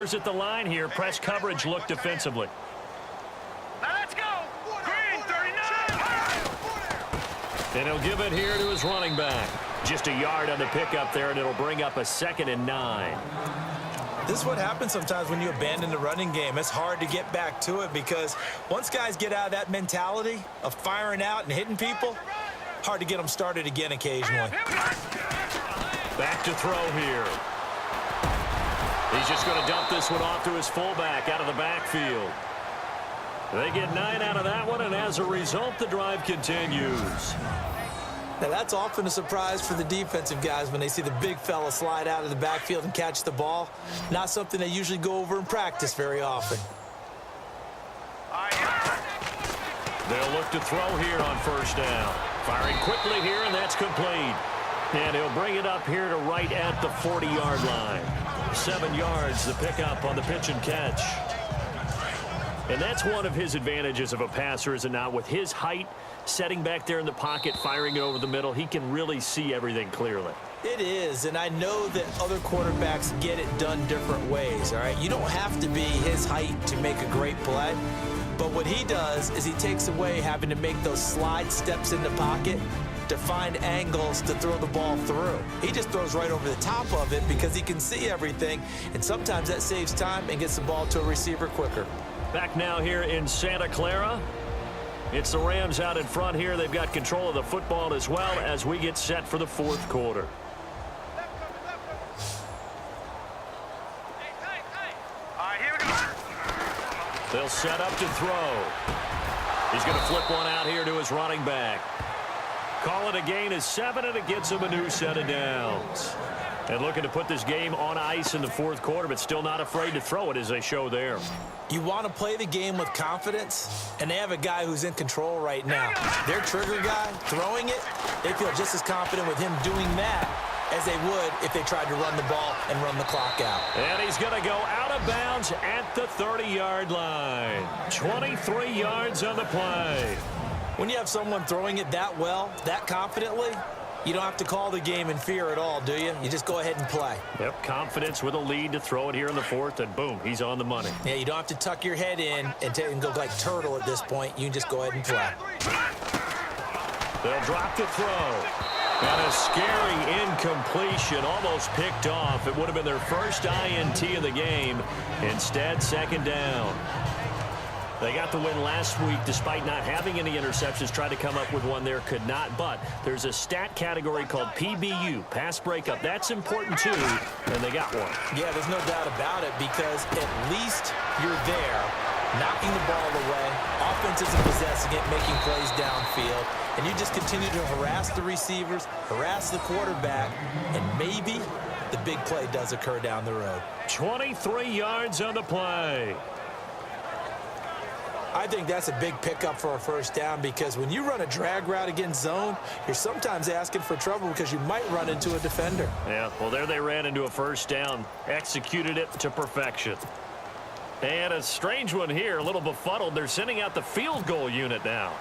At the line here, press coverage look defensively. Now let's go. Green, 39. And he'll give it here to his running back. Just a yard on the pickup there, and it'll bring up a 2nd and 9. This is what happens sometimes when you abandon the running game. It's hard to get back to it because once guys get out of that mentality of firing out and hitting people, hard to get them started again occasionally. Back to throw here. He's just going to dump this one off to his fullback out of the backfield. They get 9 out of that one, and as a result, the drive continues. Now, that's often a surprise for the defensive guys when they see the big fella slide out of the backfield and catch the ball. Not something they usually go over in practice very often. They'll look to throw here on first down. Firing quickly here, and that's complete. And he'll bring it up here to right at the 40-yard line. 7 yards, the pickup on the pitch and catch. And that's one of his advantages of a passer, is it not? With his height, setting back there in the pocket, firing it over the middle, he can really see everything clearly. It is, and I know that other quarterbacks get it done different ways, all right? You don't have to be his height to make a great play, but what he does is he takes away having to make those slide steps in the pocket to find angles to throw the ball through. He just throws right over the top of it because he can see everything, and sometimes that saves time and gets the ball to a receiver quicker. Back now here in Santa Clara. It's the Rams out in front here. They've got control of the football as well as we get set for the 4th quarter. All right, here we go. They'll set up to throw. He's going to flip one out here to his running back. Call it a gain of 7, and it gets him a new set of downs. And looking to put this game on ice in the 4th quarter, but still not afraid to throw it as they show there. You want to play the game with confidence, and they have a guy who's in control right now. Their trigger guy, throwing it, they feel just as confident with him doing that as they would if they tried to run the ball and run the clock out. And he's going to go out of bounds at the 30-yard line. 23 yards on the play. When you have someone throwing it that well, that confidently, you don't have to call the game in fear at all, do you? You just go ahead and play. Yep, confidence with a lead to throw it here in the 4th, and boom, he's on the money. Yeah, you don't have to tuck your head in and go like turtle at this point. You can just go ahead and play. They'll drop the throw. And a scary incompletion, almost picked off. It would have been their first INT of the game. Instead, 2nd down. They got the win last week despite not having any interceptions. Tried to come up with one there, could not. But there's a stat category called PBU, pass breakup. That's important too, and they got one. Yeah, there's no doubt about it because at least you're there, knocking the ball away. Offense isn't possessing it, making plays downfield. And you just continue to harass the receivers, harass the quarterback, and maybe the big play does occur down the road. 23 yards on the play. I think that's a big pickup for a first down because when you run a drag route against zone, you're sometimes asking for trouble because you might run into a defender. Yeah, well, there they ran into a first down, executed it to perfection. And a strange one here, a little befuddled. They're sending out the field goal unit now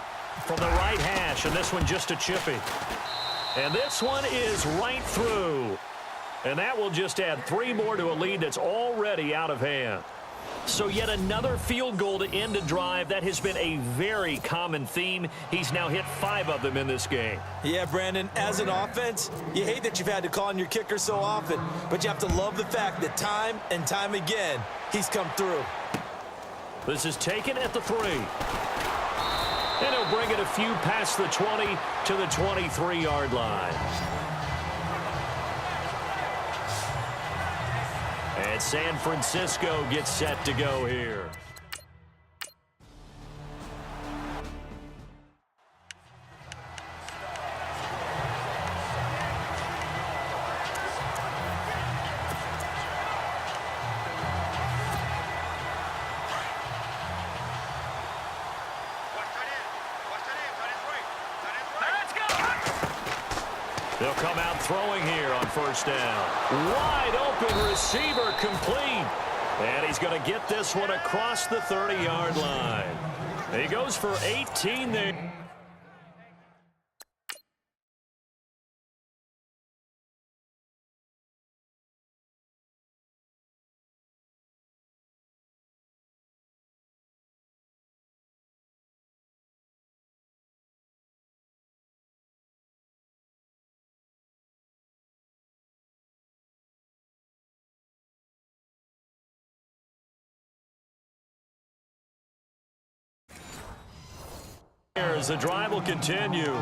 from the right hash, and this one just a chippy. And this one is right through. And that will just add 3 more to a lead that's already out of hand. So yet another field goal to end a drive. That has been a very common theme. He's now hit 5 of them in this game. Yeah, Brandon, as an offense, you hate that you've had to call on your kicker so often, but you have to love the fact that time and time again, he's come through. This is taken at the 3. And he'll bring it a few past the 20 to the 23-yard line. And San Francisco gets set to go here. They'll come out throwing here on first down. Wide open receiver complete. And he's going to get this one across the 30-yard line. He goes for 18 there. As the drive will continue.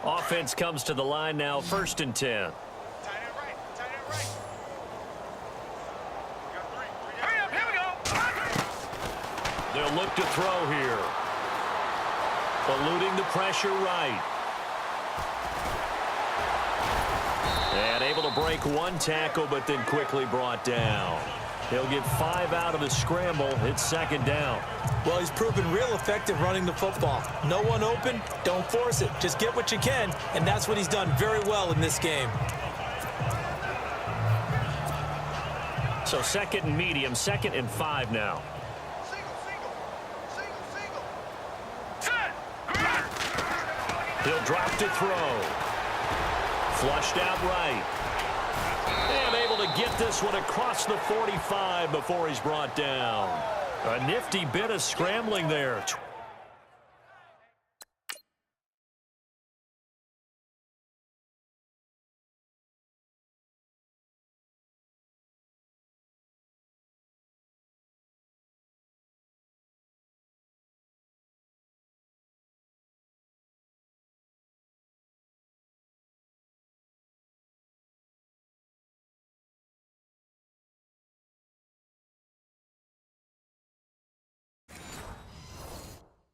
Offense comes to the line now, 1st and 10. They'll look to throw here. Eluding the pressure right. And able to break one tackle, but then quickly brought down. He'll get 5 out of the scramble. It's 2nd down. Well, he's proven real effective running the football. No one open, don't force it. Just get what you can, and that's what he's done very well in this game. So 2nd and medium, 2nd and 5 now. He'll drop to throw. Flushed out right. And able to get this one across the 45 before he's brought down. A nifty bit of scrambling there.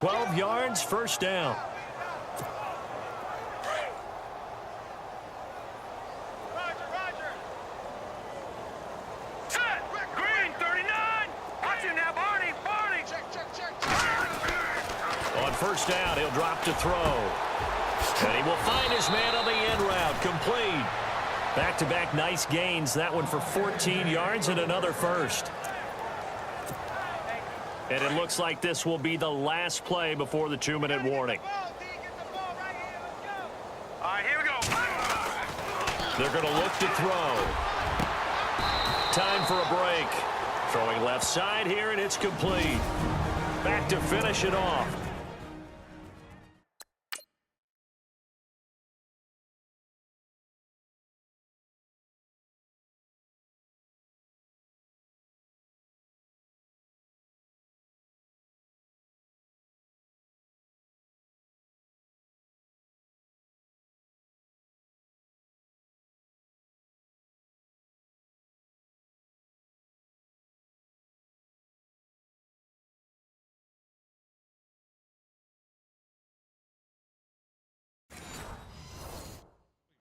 Twelve yards, 1st down. Set. Green, 39. Watch him now, Barney. Barney. Check. On 1st down, he'll drop to throw. And he will find his man on the end route. Complete. Back-to-back nice gains. That one for 14 yards and another 1st. And it looks like this will be the last play before the 2-minute warning. All right, here we go. They're going to look to throw. Time for a break. Throwing left side here, and it's complete. Back to finish it off.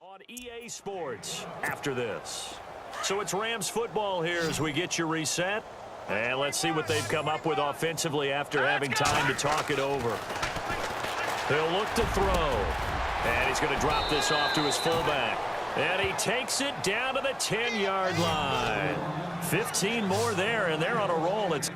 On EA Sports after this. So it's Rams football here as we get you reset. And let's see what they've come up with offensively after having time to talk it over. They'll look to throw. And he's going to drop this off to his fullback. And he takes it down to the 10-yard line. 15 more there, and they're on a roll. It's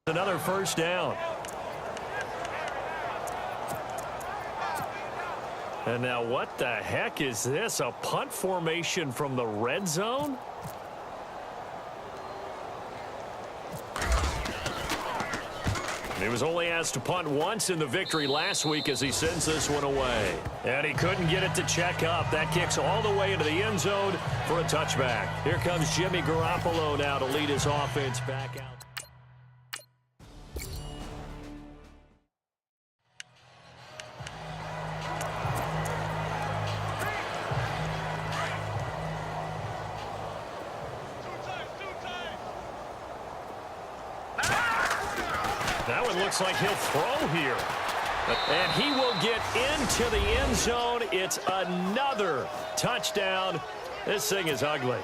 another 1st down. And now what the heck is this? A punt formation from the red zone? He was only asked to punt once in the victory last week as he sends this one away. And he couldn't get it to check up. That kicks all the way into the end zone for a touchback. Here comes Jimmy Garoppolo now to lead his offense back out. That one looks like he'll throw here. And he will get into the end zone. It's another touchdown. This thing is ugly.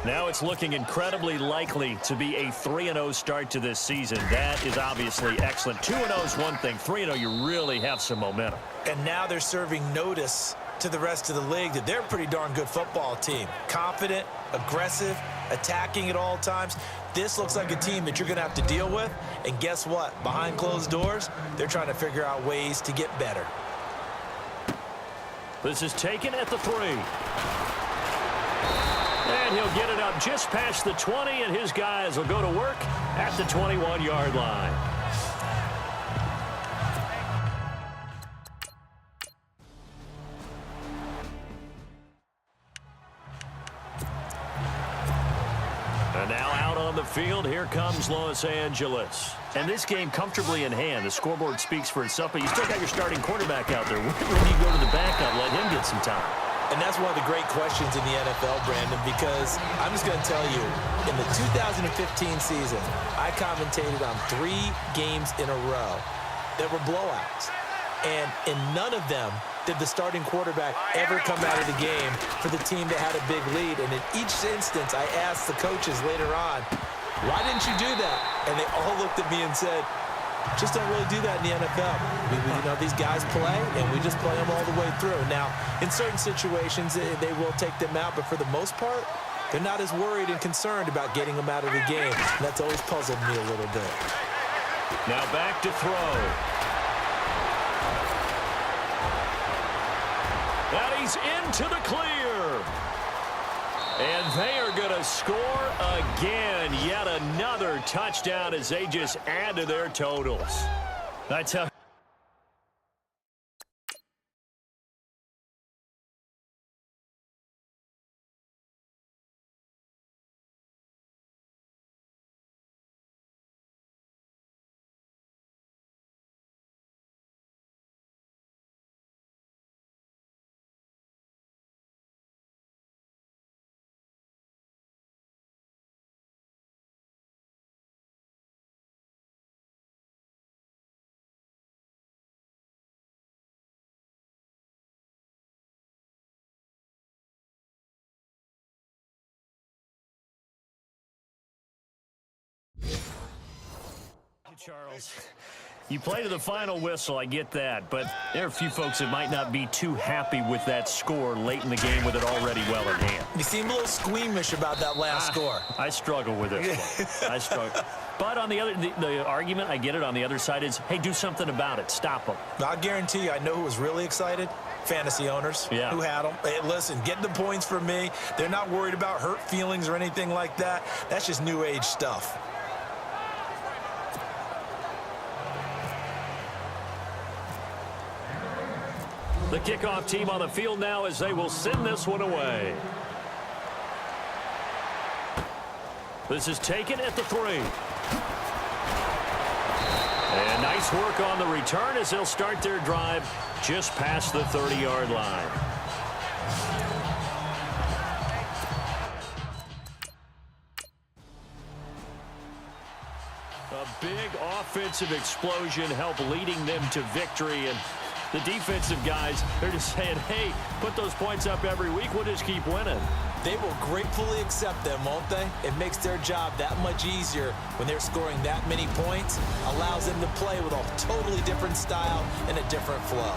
Now it's looking incredibly likely to be a 3-0 start to this season. That is obviously excellent. 2-0 is one thing. 3-0, you really have some momentum. And now they're serving notice to the rest of the league that they're a pretty darn good football team. Confident, aggressive, attacking at all times. This looks like a team that you're going to have to deal with. And guess what? Behind closed doors, they're trying to figure out ways to get better. This is taken at the 3. And he'll get it up just past the 20, and his guys will go to work at the 21-yard line. And now out on the field, here comes Los Angeles. And this game comfortably in hand. The scoreboard speaks for itself, but you still got your starting quarterback out there. When do you go to the backup, let him get some time? And that's one of the great questions in the NFL, Brandon, because I'm just going to tell you, in the 2015 season, I commentated on 3 games in a row that were blowouts. And in none of them did the starting quarterback ever come out of the game for the team that had a big lead. And in each instance, I asked the coaches later on, why didn't you do that? And they all looked at me and said, just don't really do that in the NFL. You know, these guys play, and we just play them all the way through. Now, in certain situations, they will take them out, but for the most part, they're not as worried and concerned about getting them out of the game. And that's always puzzled me a little bit. Now back to throw. And he's into the clear. And they are going to score again. Yet another touchdown as they just add to their totals. That's how. Charles, you play to the final whistle, I get that, but there are a few folks that might not be too happy with that score late in the game with it already well in hand. You seem a little squeamish about that last score. I struggle with it. I struggle. But on the other, the argument, I get it, on the other side is, hey, do something about it. Stop them. I guarantee you, I know who was really excited. Fantasy owners who had them. Hey, listen, get the points for me. They're not worried about hurt feelings or anything like that. That's just new age stuff. The kickoff team on the field now as they will send this one away. This is taken at the 3. And nice work on the return as they'll start their drive just past the 30-yard line. A big offensive explosion helped leading them to victory, and the defensive guys, they're just saying, hey, put those points up every week. We'll just keep winning. They will gratefully accept them, won't they? It makes their job that much easier when they're scoring that many points. Allows them to play with a totally different style and a different flow.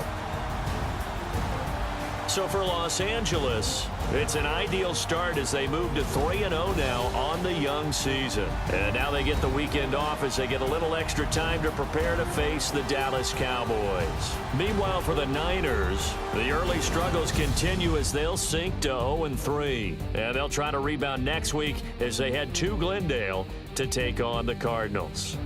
So for Los Angeles, it's an ideal start as they move to 3-0 now on the young season. And now they get the weekend off as they get a little extra time to prepare to face the Dallas Cowboys. Meanwhile, for the Niners, the early struggles continue as they'll sink to 0-3. And they'll try to rebound next week as they head to Glendale to take on the Cardinals.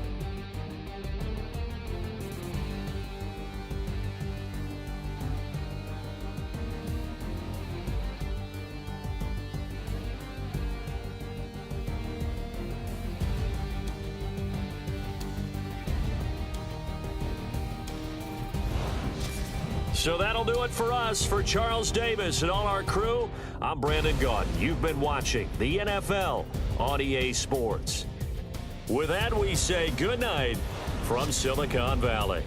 So that'll do it for us. For Charles Davis and all our crew, I'm Brandon Gaudin. You've been watching the NFL on EA Sports. With that, we say good night from Silicon Valley.